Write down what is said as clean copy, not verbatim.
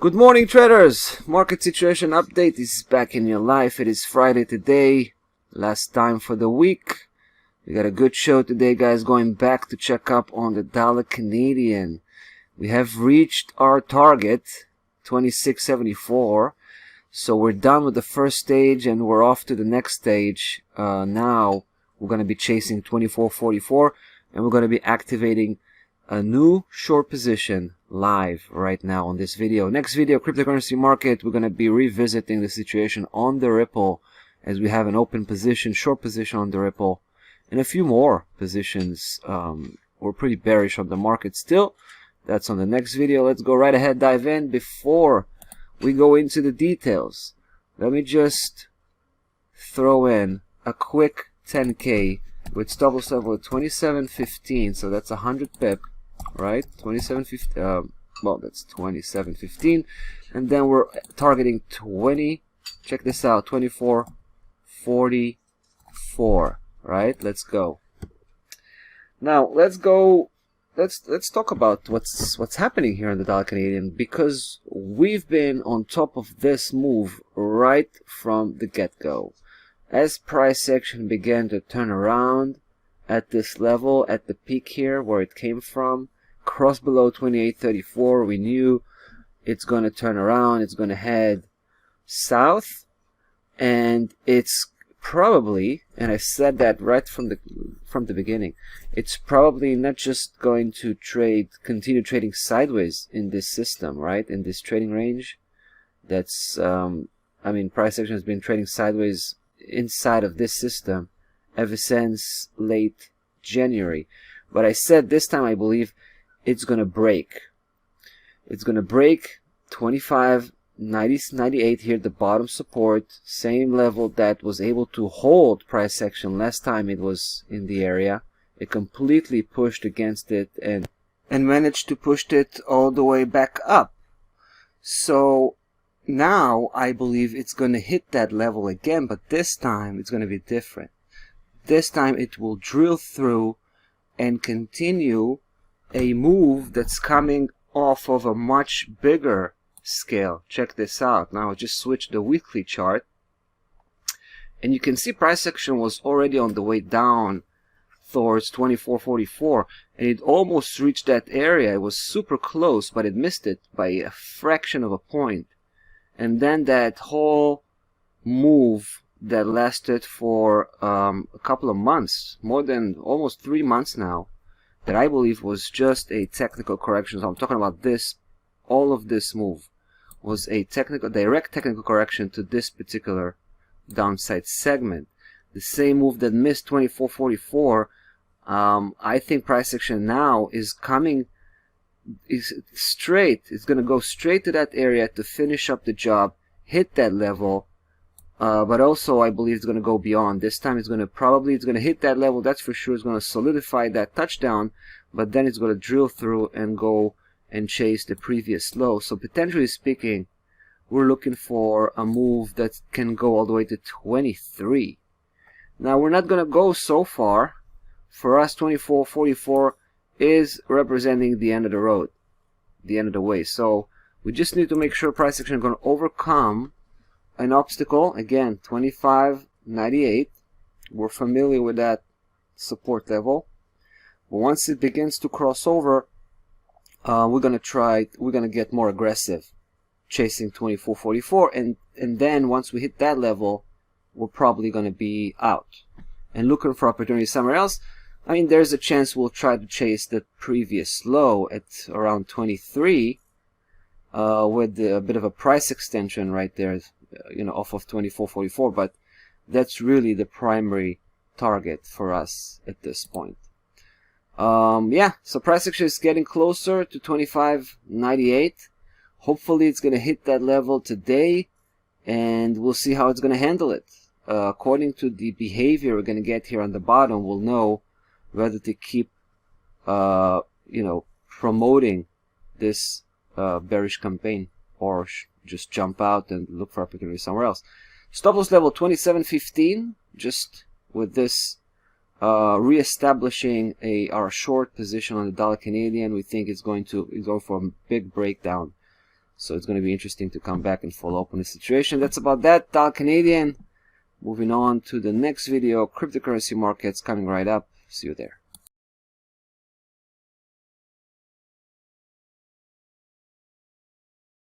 Good morning, traders. Market situation update is back in your life. It is Friday today, last time for the week. We got a good show today, guys. Going back to check up on the dollar Canadian. We have reached our target, 26.74. So we're done with the first stage and we're off to the next stage. Now we're going to be chasing 24.44 and we're going to be activating a new short position live right now on this video. Next video, cryptocurrency market, we're going to be revisiting the situation on the Ripple as we have an open position, short position on the Ripple, and a few more positions. We're pretty bearish on the market still. That's on the next video. Let's go right ahead, dive in. Before we go into the details, let me just throw in a quick 10K with stop loss level at 27.15, so that's 100 pip, right? 27.15, well, that's 27.15, and then we're targeting 20, check this out, 24.44, right? Let's go. Now let's talk about what's happening here in the dollar Canadian, because we've been on top of this move right from the get-go. As price action began to turn around at this level, at the peak here where it came from, cross below 28.34, we knew it's going to turn around, it's going to head south, and it's probably, and I said that right from the beginning, it's probably not just going to continue trading sideways in this system, right, in this trading range. That's I mean, price action has been trading sideways inside of this system ever since late January. But I said this time I believe it's gonna break. It's gonna break 25.98 here, the bottom support, same level that was able to hold price action last time it was in the area. It completely pushed against it and managed to push it all the way back up. So now I believe it's going to hit that level again, but this time it's going to be different. This time it will drill through and continue a move that's coming off of a much bigger scale. Check this out. Now I just switched the weekly chart and you can see price action was already on the way down towards 24.44 and it almost reached that area. It was super close, but it missed it by a fraction of a point. And then that whole move that lasted for a couple of months, more than almost 3 months now, that I believe was just a technical correction. So I'm talking about this, all of this move was a direct technical correction to this particular downside segment. The same move that missed 24.44, I think price action now is coming, is straight. It's going to go straight to that area to finish up the job, hit that level, but also I believe it's going to go beyond. This time it's going to hit that level, that's for sure. It's going to solidify that touchdown, but then it's going to drill through and go and chase the previous low. So potentially speaking, we're looking for a move that can go all the way to 23. Now we're not going to go so far. For us, 24.44 is representing the end of the road, the end of the way. So we just need to make sure price action is going to overcome an obstacle. Again, 25.98. We're familiar with that support level. But once it begins to cross over, we're going to get more aggressive, chasing 24.44, and then once we hit that level, we're probably going to be out and looking for opportunities somewhere else. I mean, there's a chance we'll try to chase the previous low at around 23 with a bit of a price extension right there, you know, off of 24.44, but that's really the primary target for us at this point. Yeah, so price action is getting closer to 25.98. Hopefully it's going to hit that level today, and we'll see how it's going to handle it. According to the behavior we're going to get here on the bottom, we'll know whether to keep promoting this bearish campaign or just jump out and look for opportunity somewhere else. Stop loss level 27.15, just with this re-establishing our short position on the dollar Canadian. We think it's going for a big breakdown. So it's going to be interesting to come back and follow up on the situation. That's about that. Dollar Canadian. Moving on to the next video, cryptocurrency markets coming right up. See you there.